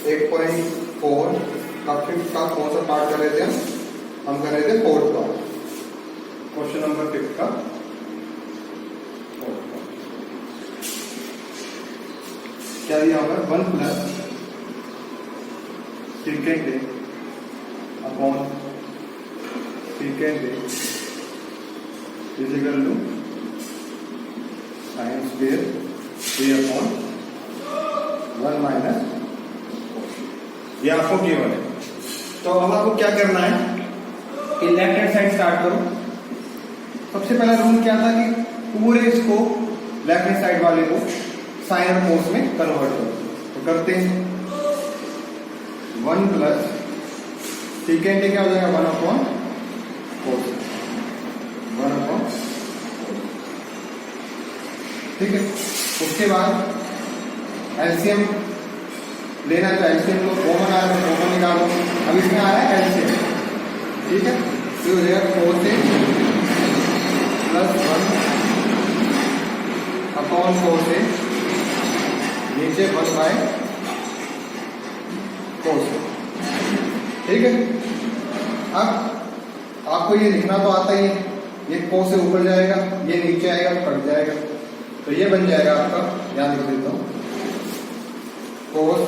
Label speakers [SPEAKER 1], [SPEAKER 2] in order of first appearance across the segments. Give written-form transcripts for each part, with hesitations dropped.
[SPEAKER 1] 1.4 का फिफ्थ का कौन सा पार्ट कर रहे थे हम कर रहे थे फोर्थ का। क्वेश्चन नंबर 5 का फोर्थ का क्या दिया होगा 1 plus second day upon second day is equal to sine square A upon 1 minus ये आपको गिवन है। तो अब आपको क्या करना है कि लेफ्ट हैंड साइड स्टार्ट करो। सबसे पहला रूल क्या था कि पूरे इसको लेफ्ट हैंड साइड वाले को साइन और कोस में कन्वर्ट करो। तो करते हैं 1 प्लस सेकेंड डे क्या हो जाएगा 1 अपॉन कोस 1 अपॉन, ठीक है। उसके बाद एलसीएम लेना है, एलसीएम को कॉमन आ रहा है कॉमन निकालो। अब इसमें आ रहा है एलसीएम, ठीक है। तो हो जाएगा 4 से प्लस 1 अपॉन 4 से नीचे 1 बाय कोस, ठीक है। अब आपको ये लिखना तो आता ही है, ये कोस से ऊपर जाएगा ये नीचे आएगा कट जाएगा, तो ये बन जाएगा आपका, ध्यान लिख देता हूं, कोस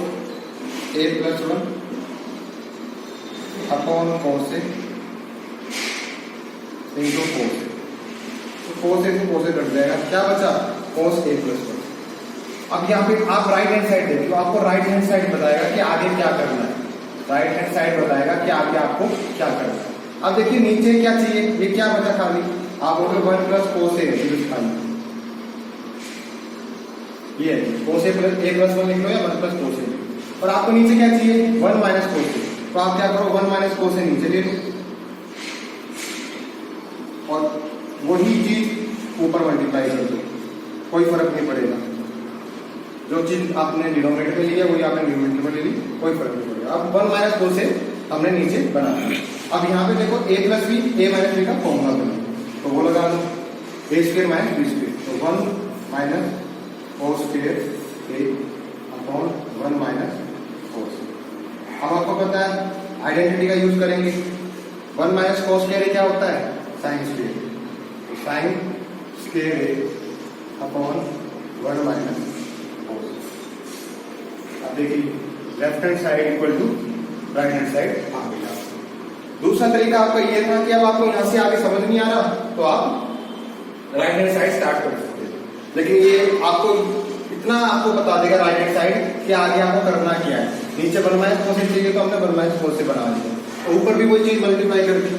[SPEAKER 1] a प्लस 1 अपॉन कोस से इंटू कोस से, तो कोस से कोस से कट जाएगा, क्या बचा कोस a प्लस 1। अब यहाँ पे आप राइट हैंड साइड देखिए, आपको राइट हैंड साइड बताएगा कि आगे क्या करना है, राइट हैंड साइड बताएगा कि आगे आपको क्या करना है। अब देखिए नीचे क्या चाहिए, ये क्या बचा खाली, आप बोलोगे 1 प्लस कोस a खाली, ये कोस a प्लस 1 लिख लो या 1 प्लस कोस a। और आपको नीचे क्या चाहिए 1 माइनस कोस से, तो आप क्या करो 1 माइनस कोस से नीचे ले लो और वही चीज ऊपर मल्टीप्लाई कर दो, कोई फर्क नहीं पड़ेगा। जो चीज आपने डिनोमिनेटर में लिया वही आपने न्यूमरेटर में ले ली, कोई फर्क नहीं पड़ेगा। अब 1 माइनस कोस से हमने नीचे बना दिया। अब यहाँ पे देखो a plus B a minus B का फॉर्मूला बना, तो वो लगा दो a square minus B square, तो 1 minus cos square a upon 1 minus. अब आपको पता है आइडेंटिटी का यूज करेंगे, 1 माइनस कोस स्क्वायर क्या होता है sine square, sine square upon 1 minus cos. अब देखिए left hand side equal to right hand side आ गया। दूसरा तरीका आपका ये था कि अब आपको यहां से आगे समझ नहीं आ रहा तो आप राइट हैंड साइड स्टार्ट कर सकते हैं, लेकिन ये आपको इतना आपको बता देगा राइट हैंड साइड कि आगे आपको करना क्या है। नीचे 1 माइनस कोस चाहिए तो हमने 1 माइनस कोस से बना दिया, तो ऊपर भी वही चीज मल्टीप्लाई कर दी,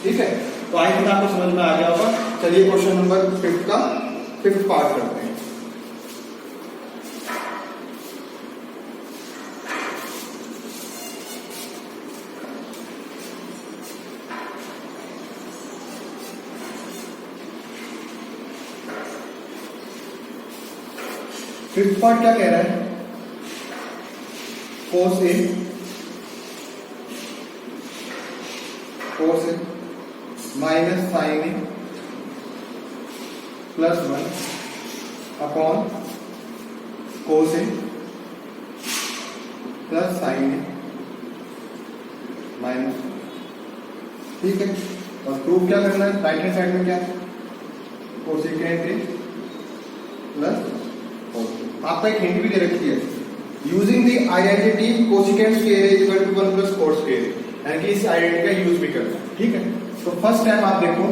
[SPEAKER 1] ठीक है। तो आई थिंक आपको समझ में आ गया होगा। चलिए क्वेश्चन नंबर 5 का 5th पार्ट करते हैं। फिफ्थ पार्ट क्या कह रहा है, कोस ए minus sine A plus 1 upon cos A plus sign A minus, ठीक है। और प्रूफ क्या करना है, राइट हैंड साइड में क्या कोसेकेंट ए प्लस, आपका एक हिंट भी दे रखी है, using the identity cosecant square is equal to 1 plus cos square, यानी कि इस आइडेंटिटी का यूज भी करना है, ठीक है। तो फर्स्ट स्टेप आप देखो,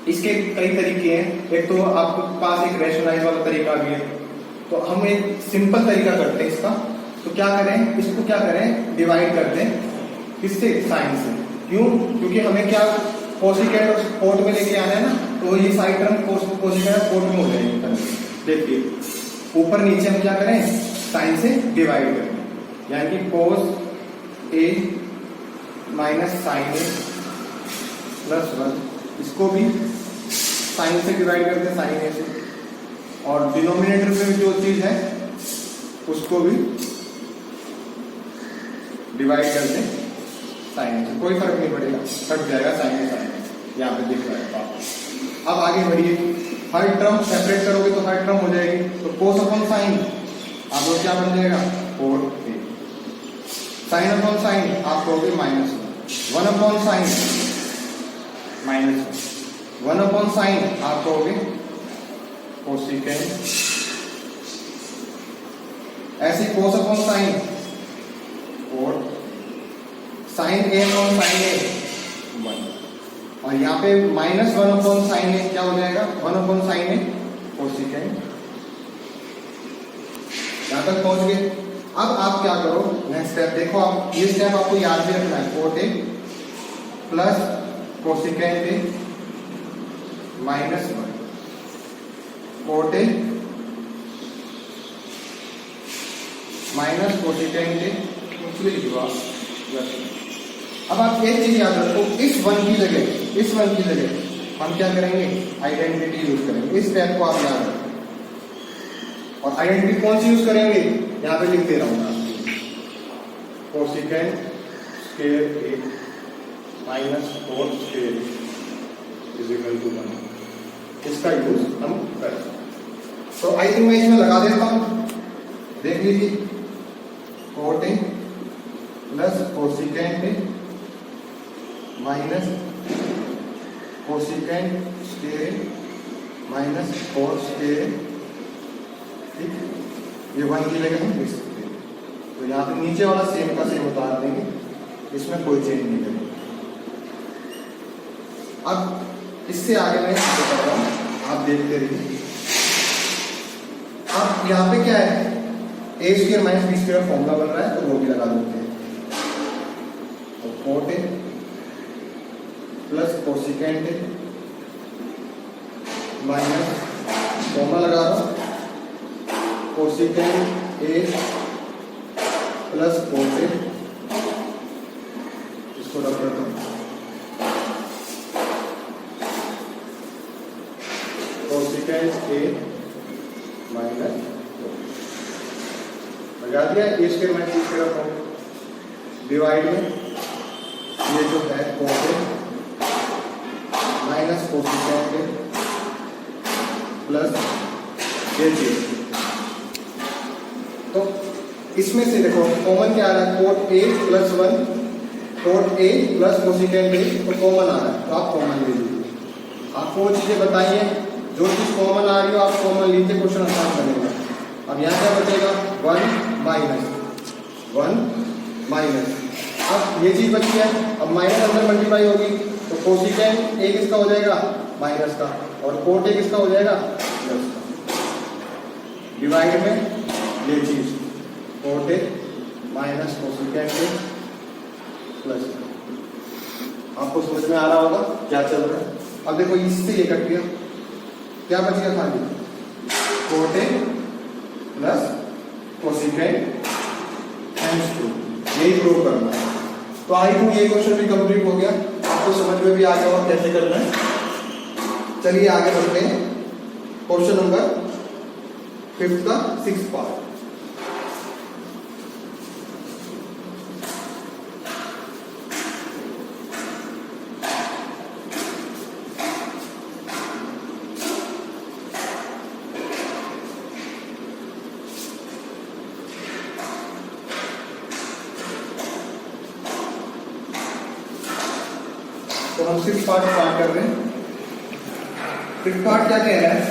[SPEAKER 1] इसके कई तरीके हैं, एक तो आपके पास एक रैशनलाइज वाला तरीका भी है, तो हम एक सिंपल तरीका करते हैं इसका। तो क्या करें, इसको क्या करें डिवाइड कर दें, किससे साइन से, क्यों, क्योंकि हमें क्या कोसेकेंट कोट में लेके आना है ना, तो ये साइड टर्म कोसेकेंट कोट में हो जाएगी। देखिए ऊपर नीचे हम क्या करें साइन से डिवाइड करें, यानी कि कोस ए माइनस साइन ए प्लस 1, इसको भी साइन से डिवाइड करते हैं साइन ए से, और डिनोमिनेटर में जो चीज है उसको भी डिवाइड कर दें साइन से, कोई फर्क नहीं पड़ेगा, कट जाएगा साइन ए साइन ए, यहाँ पे दिख रहा है। अब आगे बढ़िए, हर टर्म सेपरेट करोगे तो हर टर्म हो जाएगी, तो कोस अपॉन साइन आप लोग क्या बन जाएगा 4a, साइन अपॉन साइन आप कहोगे minus one upon sine minus one upon sine आप कहोगे कोसिकेंट, ऐसे cos upon sine cot, sine a upon sine a one, और यहाँ पे minus one upon sine a क्या हो जाएगा, one upon sine a cosecant. यहां तक पहुंच गए। अब आप क्या करो, नेक्स्ट स्टेप देखो, आप ये स्टेप आपको याद भी रखना है, cot a plus cosecant A minus one, coat a minus cosecant ए। अब आप एक चीज याद रखो, इस वन की जगह हम क्या करेंगे, आइडेंटिटी यूज करेंगे। इस स्टेप को आप याद रखो, और आइडेंटिटी कौन सी यूज करेंगे, यहां पे लिख दे रहा हूं मैं, cosecant square A minus cot square is equal to 1, इसका यूज हम करें। तो आई थिंक मैं इसमें लगा देता हूं, देख लीजिए, coat a plus cosecant A minus cosecant square minus cot square, ठीक, ये वन की जगह हम लिख सकते हैं। तो यहाँ पे नीचे वाला सेम का सेम उतार देंगे, इसमें कोई चेंज नहीं करेंगे। अब इससे आगे मैं बता रहा हूँ, आप देखते रहिए। अब यहाँ पे क्या है, a square minus B square formula बन रहा है, तो वो भी लगा देते हैं। तो cot a plus cosecant A minus formula लगा रहा हूँ, cosecant a plus cot a, इसको रख देता हूं, कोसिकेंट ए माइनस लगा दिया, a square minus B square form divide में ये जो है cot a minus cosecant a plus ये चीज। तो इसमें से देखो कॉमन क्या आ रहा है, cot a plus one, coat a plus cosecant ए, तो कॉमन आ रहा है, तो आप कॉमन ले लीजिए। आपको वो चीजें बताइए, जो चीज कॉमन आ रही हो आप कॉमन लीजिए, क्वेश्चन आसान बनेगा। अब यहाँ क्या बचेगा, वन माइनस, अब ये चीज बची है, अब माइनस अंदर मल्टीप्लाई होगी, तो कोसिकेंट ए किसका हो जाएगा, माइनस का, और कोट ए किसका हो जाएगा, प्लस का, डिवाइड में ये चीज coat a minus cosecant a plus. आपको समझ में आ रहा होगा क्या चल रहा है। अब देखो इससे ये कट गया, क्या बच गया खाली, coat a plus cosecant times 2, यही प्रूव करना है। तो आई थिंक ये क्वेश्चन भी कंप्लीट हो गया, आपको समझ में भी आ गया और कैसे करना है। चलिए आगे बढ़ते हैं, क्वेश्चन नंबर 5 का 6th पार्ट। तो हम 6th पार्ट स्टार्ट कर रहे हैं। 6th पार्ट क्या कह रहा है,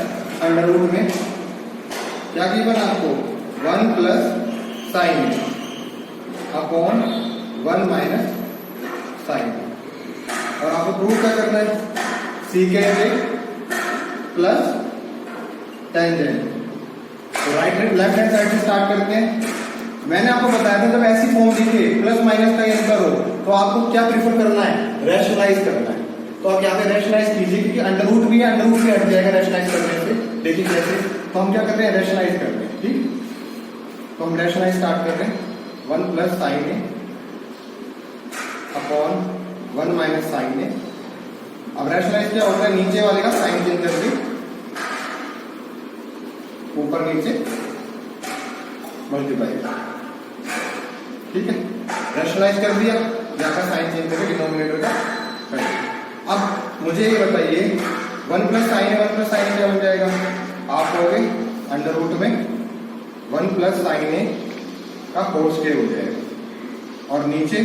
[SPEAKER 1] अंडर रूट में क्या गिवन आपको, 1 plus sine upon 1 minus sine, और आपको प्रूव क्या करना है, सीकेंट ए प्लस टेंजेंट। तो राइट लेफ्ट हैंड साइड से स्टार्ट करते हैं। मैंने आपको बताया था जब ऐसी फॉर्म दिखे प्लस माइनस का अंतर हो तो आपको क्या प्रीफर करना है, रेशनलाइज करना है। तो आप यहाँ पे रेशनलाइज कीजिए, क्योंकि अंडर रूट भी है, अंडर रूट भी हट जाएगा रेशनलाइज करने से। देखिए कैसे, तो हम क्या कर रहे हैं, रेशनलाइज कर रहे हैं, ठीक। तो हम रेशनलाइज स्टार्ट कर रहे हैं, 1 plus sign a upon 1 minus sine ए। अब रेशनलाइज क्या होता है, नीचे वाले का साइन चेंज करके ऊपर नीचे मल्टीप्लाई, ठीक है। रेशनलाइज कर दिया, यहाँ का साइन चेंज करके डिनोमिनेटर का कर दिया। अब मुझे ये बताइए, 1 plus sign A 1 plus sign a क्या हो जाएगा, आप कहोगे अंडर रूट में 1 प्लस साइन ए का होल स्क्वायर हो जाएगा, और नीचे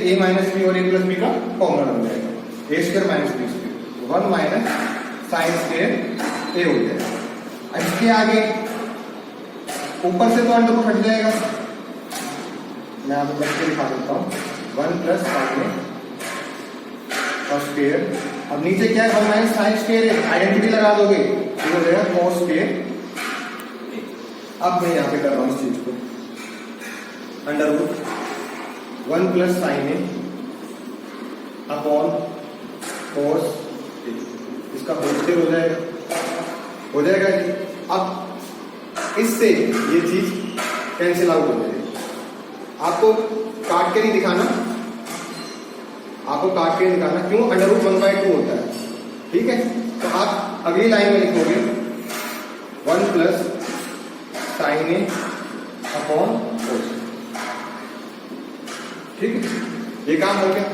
[SPEAKER 1] ए माइनस बी और ए प्लस बी का फॉर्मूला बन जाएगा, a square minus B square, 1 minus sine square a हो जाएगा। इसके आगे ऊपर से तो अंडर रूट हट जाएगा, मैं आपको करके दिखा देता हूँ, 1 प्लस साइन ए और स्क्वायर। अब नीचे क्या है, 1 माइनस साइन स्क्वायर है, आइडेंटिटी लगा दोगे तो हो जाएगा कॉस स्क्वायर। अब मैं यहाँ पे कर रहा हूँ इस चीज को, under root 1 plus sign a upon cos A, इसका होल स्क्वायर हो जाएगा जी। अब इससे ये चीज कैंसिल आउट हो जाएगी। आपको काट के नहीं दिखाना, क्यों, अंडर रूट 1/2 होता है, ठीक है। तो आप अगली लाइन में लिखोगे 1 प्लस साइन ए अपॉन कोस, ठीक है, ये काम हो गया।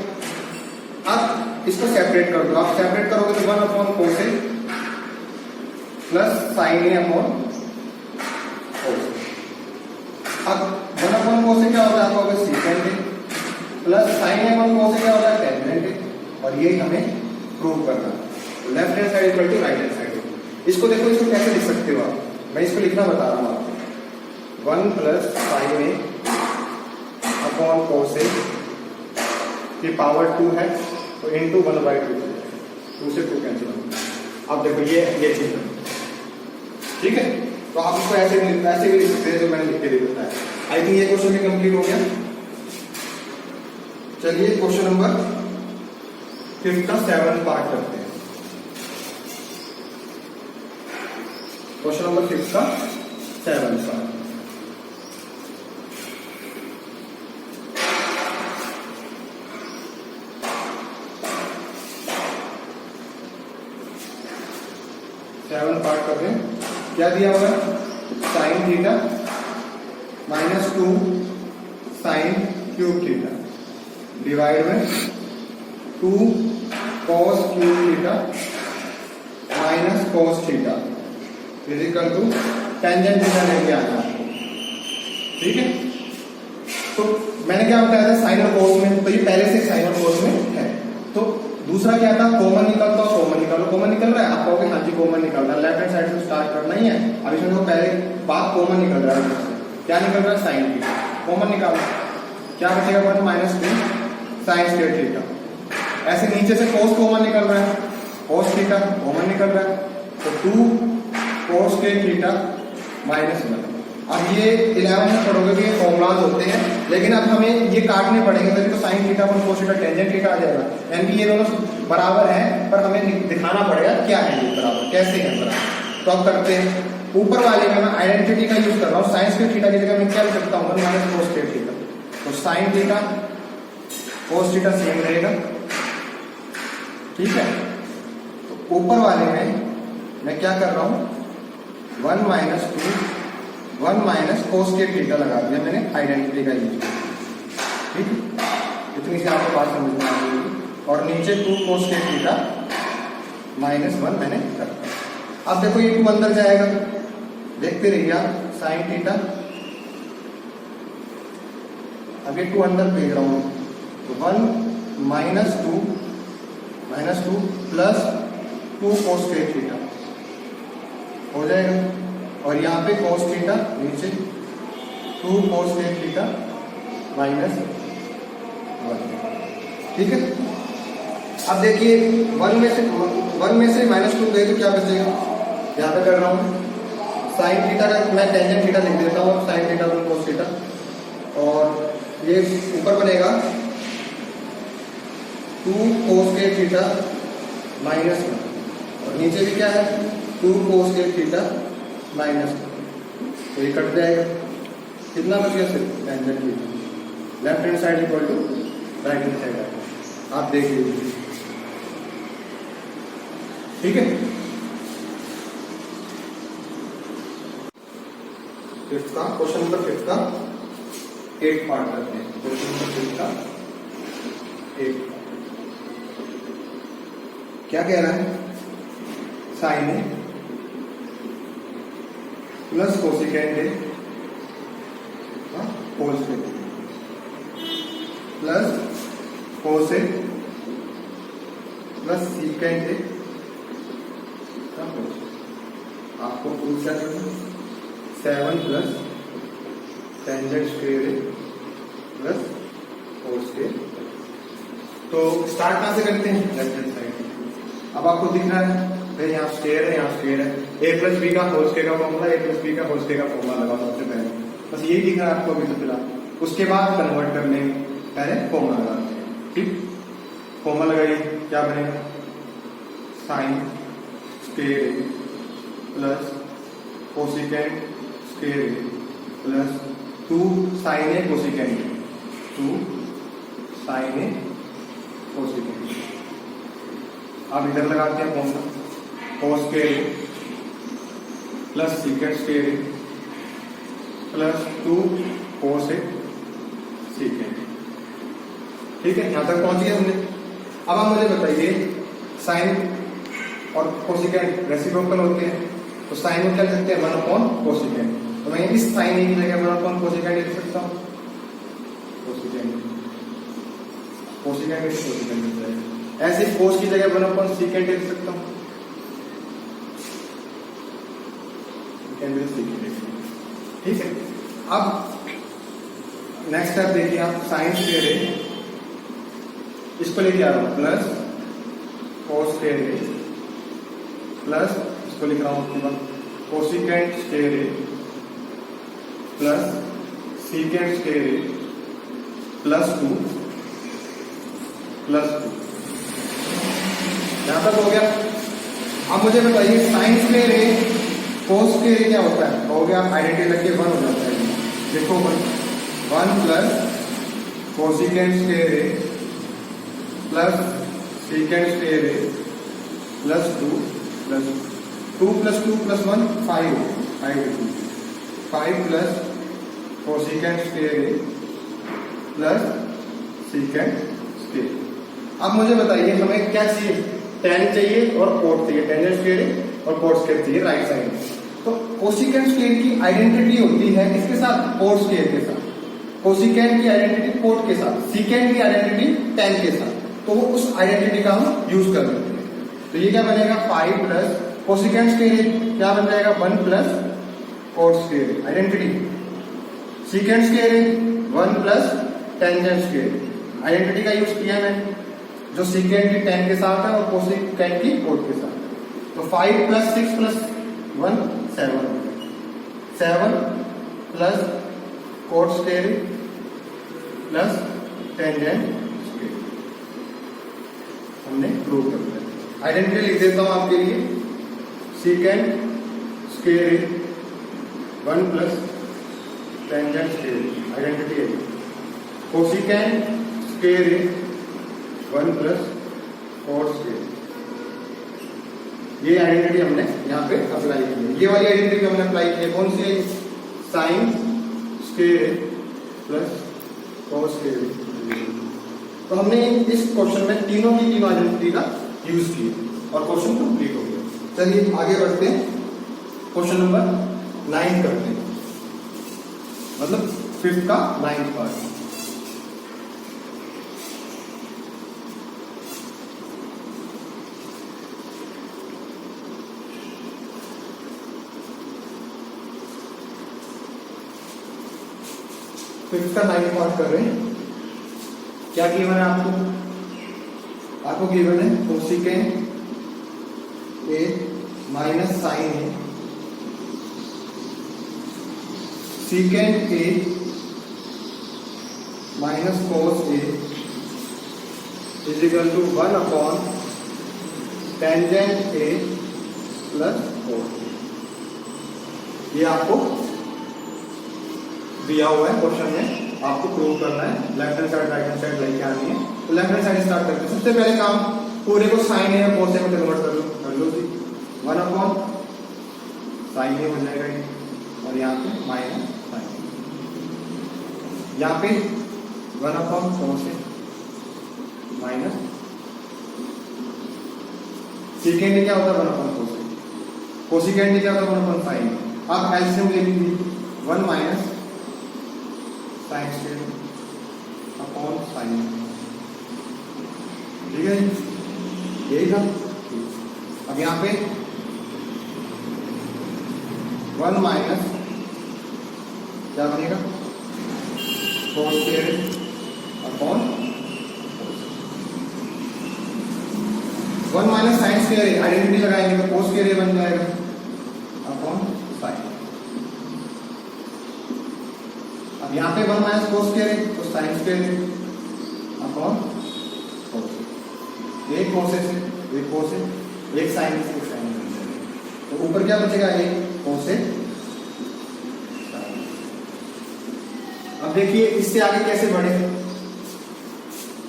[SPEAKER 1] अब इसको सेपरेट कर दो, आप सेपरेट करोगे तो 1 upon cos A plus sign a upon कोस। अब 1 अपॉन कोस ए क्या होता है, आपको अगर सीकेंड ए plus sign a upon cos ए क्या होता है, टेंजेंट ए, और ये हमें प्रूव करना है। Left hand side equal to right hand side. इसको देखो, इसको कैसे लिख सकते हो आप, मैं इसको लिखना बता रहा हूँ आपको, 1 plus sign a upon cos ए की पावर 2 है तो इंटू 1/2, 2 से 2 कैंसिल होगा। अब देखो ये चीज है, ठीक है। तो आप इसको ऐसे भी लिख सकते हैं जो मैंने लिख के दे देता है। आई थिंक ये क्वेश्चन भी कंप्लीट हो गया। चलिए क्वेश्चन नंबर 5 का 7 पार्ट करते हैं। क्वेश्चन नंबर 5 का 7 पार्ट। कर रहे हैं, क्या दिया होगा, sine theta minus 2 sine cube theta divide में 2 cos cube theta minus cos theta equal to tangent theta लेके आना आपको, ठीक है। तो मैंने क्या बताया था, साइन और कॉस में, तो ये पहले से साइन और कॉस में है। तो दूसरा क्या था, कॉमन निकलता हो, कॉमन निकालो, कॉमन निकल रहा है, आप कहोगे हाँ जी कॉमन निकल रहा है, लेफ्ट हैंड साइड से स्टार्ट करना ही है। अब इसमें तो पहले बात कॉमन निकल रहा है, क्या निकल रहा है, साइन थीटा, कॉमन निकालो, क्या बचेगा 1 माइनस 2 साइन स्क्वायर थीटा। ऐसे नीचे से कॉस कॉमन निकल रहा है, कॉस थीटा कॉमन निकल रहा है, तो 2 कॉस स्क्वायर थीटा माइनस 1। अब ये 11 में पढ़ोगे कि ये फॉर्मूलाज होते हैं, लेकिन अब हमें ये काटने पड़ेंगे, तभी तो साइन थीटा पर कोस थीटा टेंजेंट थीटा आ जाएगा। यानी कि ये दोनों बराबर हैं, पर हमें दिखाना पड़ेगा क्या है ये बराबर, कैसे है बराबर। तो अब करते हैं, ऊपर वाले में मैं आइडेंटिटी का यूज कर रहा हूँ, साइन स्क्वायर थीटा की जगह मैं क्या लिख सकता हूँ, 1 माइनस कोस स्क्वायर थीटा। तो sine theta cos theta same रहेगा, ठीक है। तो ऊपर वाले में मैं क्या कर रहा हूँ, 1 minus 2 1 minus cos square theta लगा दिया मैंने आइडेंटिटी का यूज, ठीक है। इतनी सी आपको बात समझ में आ गई। और नीचे 2 कोस स्क्वायर थीटा माइनस 1 मैंने कर दिया। अब देखो ये 2 अंदर जाएगा, देखते रहिए आप, साइन थीटा, अब ये 2 अंदर भेज रहा हूँ, तो 1 minus 2 plus 2 cos square theta हो जाएगा, और यहाँ पे कोस थीटा नीचे 2 कोस स्क्वायर थीटा माइनस 1, ठीक है। अब देखिए 1 में से माइनस 2 गए तो क्या बचेगा, यहाँ पे कर रहा हूँ साइन थीटा का मैं टेंजेंट थीटा लिख देता हूँ, साइन थीटा कोस थीटा, और ये ऊपर बनेगा 2 कोस स्क्वायर थीटा माइनस 1, और नीचे भी क्या है 2 कोस स्क्वायर थीटा माइनस, तो ये कट जाएगा, कितना बच गया सिर्फ tangent theta, left hand side equal to right hand side, आप देख लीजिए, ठीक है। क्वेश्चन नंबर 5 का 8 पार्ट करते हैं। क्वेश्चन नंबर 5 का 8 क्या कह रहा है, sine A plus cosecant A whole square. Plus cos A plus secant A. आपको पूछा 7 plus tangent square A plus cos A. तो स्टार्ट कहां से करते हैं? Left hand side. अब आपको दिख रहा है यहाँ स्क्वायर है, यहाँ स्क्वायर है, ए प्लस बी का होल स्क्वायर का फॉर्मूला, ए प्लस बी का होल स्क्वायर का फॉर्मूला लगा सबसे पहले, बस यही दिख रहा है आपको अभी तो फिलहाल। उसके बाद कन्वर्ट कर लेंगे, पहले फॉर्मूला लगाते हैं। ठीक, फॉर्मूला लगाइए, क्या बनेगा? Sign square A plus cosecant square A plus 2 sign a cosecant, 2 sign a cosecant. अब इधर लगाते हैं फॉर्मूला, कोस स्क्वायर ए प्लस सीकेंट स्क्वायर ए प्लस 2 कोस ए सीकेंट। ठीक है, यहां तक पहुंच गए हमने। अब आप मुझे बताइए, साइन और कोसिकेंट रेसिप्रोकल होते हैं, तो साइन में क्या लिख सकते हैं? 1 कोसिकेंट। तो मैं इस साइन ए की जगह 1 कोसिकेंट लिख सकता हूं, कोसिकेंट लिख जाएगा। ऐसे कोस की जगह 1 सीकेंट लिख सकता हूं, ठीक है। अब नेक्स्ट स्टेप देखिए आप, साइन स्क्वायर ए इसको लेके आ रहा हूं प्लस कोस स्क्वायर ए प्लस इसको लिख रहा हूं उसके बाद कोसिकेंट स्क्वायर ए प्लस सीकेंट स्क्वायर ए प्लस 2 यहां तक हो गया। अब मुझे बताइए, साइन स्क्वायर ए कोस स्क्वायर ए क्या होता है? हो गया, आइडेंटिटी लग के 1 हो जाता है। देखो 1 प्लस कोसिकेंट स्क्वायर ए प्लस सीकेंट स्क्वायर ए plus 2 plus 2 plus 2 plus 1 5 plus cosecant square ए प्लस सीकेंट स्क्वायर। अब मुझे बताइए, हमें क्या चाहिए? tan चाहिए और कोट चाहिए, टेंजेंट स्क्वायर और कोट स्क्वायर चाहिए राइट साइड। तो कोसिकेंट स्क्वायर की आइडेंटिटी होती है किसके साथ? कोट स्क्वायर के साथ। कोसिकेंट की आइडेंटिटी कोट के साथ, सीकेंट की आइडेंटिटी tan के साथ। तो वो उस आइडेंटिटी का हम यूज कर लेते हैं। तो ये क्या बनेगा? 5 प्लस कोसिकेंट स्क्वायर क्या बन जाएगा? 1 plus cot square identity. Secant square 1 plus tangent square identity का यूज किया मैंने, जो सीकेंट की tan के साथ है और कोसिकेंट की कोट के साथ। तो 5 plus 6 plus 1 7 plus cot square plus tangent square हमने प्रूव कर दिया। आइडेंटिटी लिख देता हूं आपके लिए, secant square 1 plus tangent square identity है। Cosecant square 1 plus cot square, ये आइडेंटिटी हमने यहाँ पे अप्लाई की है। ये वाली आइडेंटिटी हमने अप्लाई की है, कौन सी है? Sine square plus cos square. तो हमने इस क्वेश्चन में तीनों की तीनों आइडेंटिटी का यूज किया और क्वेश्चन कंप्लीट हो गया। चलिए आगे बढ़ते हैं, क्वेश्चन नंबर 9 करते हैं, मतलब 5th का 9th पार्ट। तो इसका 9th पार्ट कर रहे हैं। क्या गिवन है आपको गिवन है cosecant A minus sine A secant A minus cos A is equal to 1 tangent A plus cos. ये आपको दिया हुआ है क्वेश्चन में, आपको प्रूव करना है। Left hand side right hand side लेके आनी है। तो लेफ्ट हैंड साइड स्टार्ट करते हैं। सबसे पहले काम, पूरे को साइन ए और कोस ए में कन्वर्ट कर लो जी। 1 साइन ए हो जाएगा ये, और यहाँ पे माइनस साइन, यहाँ पे 1 कोस ए माइनस सीकेंड क्या होता है? 1 कोस ए। कोसिकेंड क्या होता है? 1 साइन। आप एलसीएम ले लीजिए, 1 minus sine square upon sine. ठीक है, यही था। अब यहाँ पे 1 माइनस क्या बनेगा, कोस square upon 1 minus sine square है, आइडेंटिटी लगाएंगे तो कोस स्क्वायर बन जाएगा अपॉन साइन। अब यहाँ पे 1 माइनस कोस स्क्वायर है तो साइन स्क्वायर है अपॉन कोस। एक कोस है, एक कोस है, एक साइन है, एक साइन है, तो ऊपर क्या बचेगा, एक कोस है। अब देखिए इससे आगे कैसे बढ़े,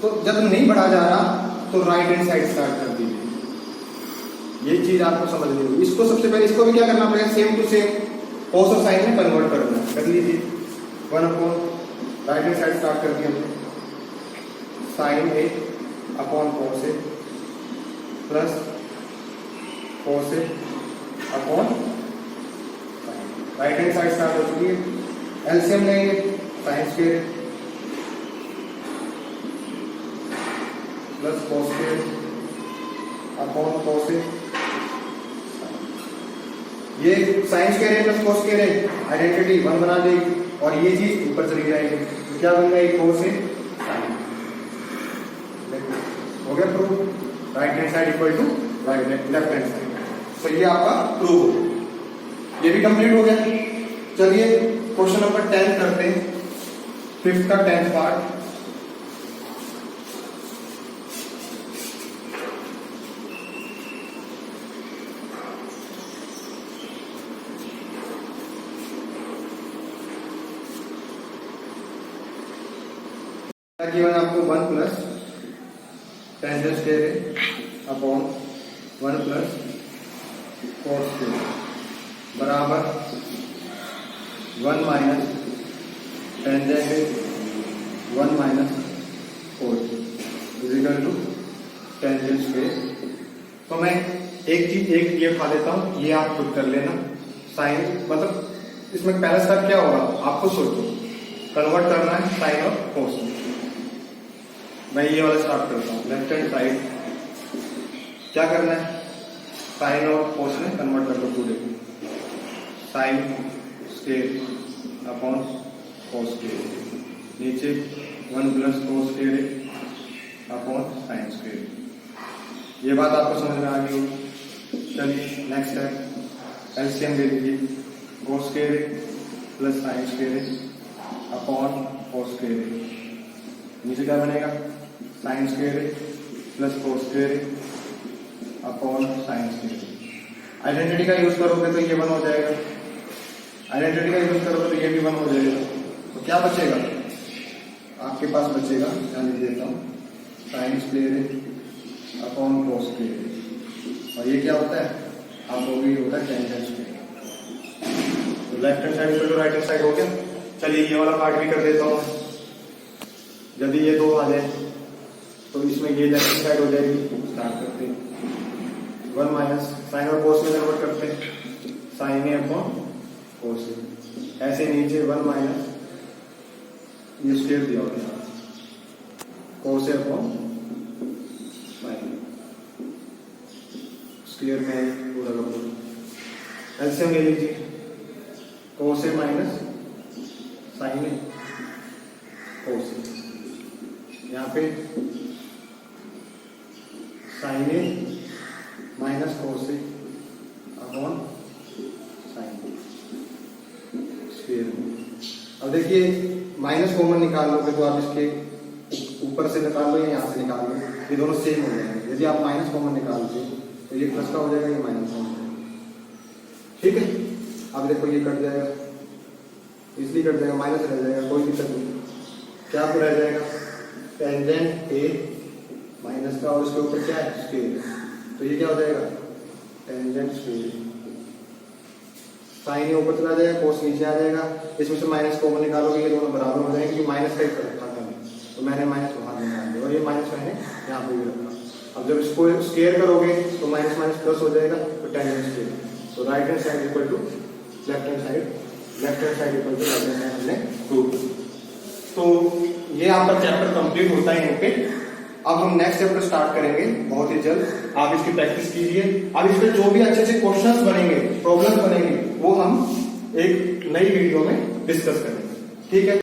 [SPEAKER 1] तो जब नहीं बढ़ा जा रहा तो राइट हैंड साइड स्टार्ट कर दीजिए। ये चीज आपको समझनी होगी। इसको सबसे पहले इसको भी क्या करना पड़ेगा, सेम टू सेम कोस और साइन में कन्वर्ट करना है। कर लीजिए 1 upon right hand side start कर दिया हमने, sine a upon cos A plus cos a upon sine. Right hand side start हो चुकी है। एलसीएम लेंगे, sine square plus cos square upon cos a. ये साइन स्क्वायर है प्लस कोस स्क्वायर है, आइडेंटिटी 1 बना देगी और ये चीज ऊपर चली जाएगी, तो क्या बन जाएगी, कोस ए साइन। हो गया proof, right hand side equal to right left hand side. तो ये आपका प्रूफ हो, ये भी कंप्लीट हो गया। चलिए क्वेश्चन नंबर 10 करते हैं, 5th का 10th पार्ट। गिवन आपको 1 plus tangent square upon 1 plus cos square बराबर 1 minus tangent 1 minus cos equal to tangent square. तो मैं एक चीज एक ये उठा लेता हूं, ये आप खुद कर लेना। साइन मतलब इसमें पहला स्टेप क्या होगा, आपको सोचो, कन्वर्ट करना है साइन और कोस। मैं ये वाला स्टार्ट करता हूँ, लेफ्ट हैंड साइड क्या करना है, साइन और कोस में कन्वर्ट कर दो पूरे, sign square upon cos square, नीचे 1 plus cos square upon sine square. ये बात आपको समझ में आ गई होगी। चलिए नेक्स्ट स्टेप, एलसीएम ले लीजिए, cos square plus sign square upon cos square, नीचे क्या बनेगा, sign square plus cos square upon sine square. Identity का यूज करोगे तो ये 1 हो जाएगा, आइडेंटिटी का यूज करोगे तो ये भी 1 हो जाएगा। तो क्या बचेगा आपके पास, बचेगा मैं लिख देता हूँ, sign square upon cos square, और ये क्या होता है, आप वो भी होता है टेंजेंट स्क्वायर। तो left hand side equal to right hand side हो गया। चलिए ये वाला पार्ट भी कर देता हूँ। यदि ये 2 आ जाए तो इसमें ये लेफ्ट हैंड साइड हो जाएगी। स्टार्ट करते हैं, 1 माइनस साइन और कोस में कन्वर्ट करते हैं, साइन ए अपॉन कोस ए। ऐसे नीचे 1 माइनस ये स्क्वायर दिया होता है, कोस ए अपॉन साइन, स्क्वायर में पूरा का पूरा। एलसीएम ले लीजिए, कोस ए माइनस साइन ए कोस ए, यहाँ पे sign A minus cos a upon sine square. अब देखिए माइनस कॉमन निकाल लोगे तो आप इसके ऊपर से निकाल लो या यहाँ से निकाल लो, ये दोनों सेम हो जाएंगे। यदि आप माइनस कॉमन निकालते तो ये प्लस का हो जाएगा, ये माइनस का हो जाएगा। ठीक है, अब देखो ये कट जाएगा, इसलिए कट जाएगा, माइनस रह जाएगा, कोई दिक्कत नहीं। क्या आपको रह जाएगा, टेंजेंट ए माइनस का और उसके ऊपर क्या है स्क्वायर, तो ये क्या हो जाएगा, टेंजेंट स्क्वायर। साइन ऊपर चला जाएगा, कोस नीचे आ जाएगा, इसमें से माइनस कॉमन निकालोगे ये दोनों बराबर हो जाएंगे, क्योंकि माइनस का ही रखा था तो मैंने माइनस वहां निकाल दिया और ये माइनस मैंने यहाँ पे भी रखा। अब जब इसको स्क्वायर करोगे तो माइनस माइनस प्लस हो जाएगा, तो टेंजेंट स्क्वायर। तो right hand side equal to left hand side, left hand side equal to right hand side हमने प्रूव। तो ये आपका चैप्टर कंप्लीट होता है यहाँ पे। अब हम नेक्स्ट चैप्टर स्टार्ट करेंगे बहुत ही जल्द। आप इसकी प्रैक्टिस कीजिए। अब इस पे जो भी अच्छे अच्छे क्वेश्चंस बनेंगे, प्रॉब्लम्स बनेंगे, वो हम एक नई वीडियो में डिस्कस करेंगे। ठीक है।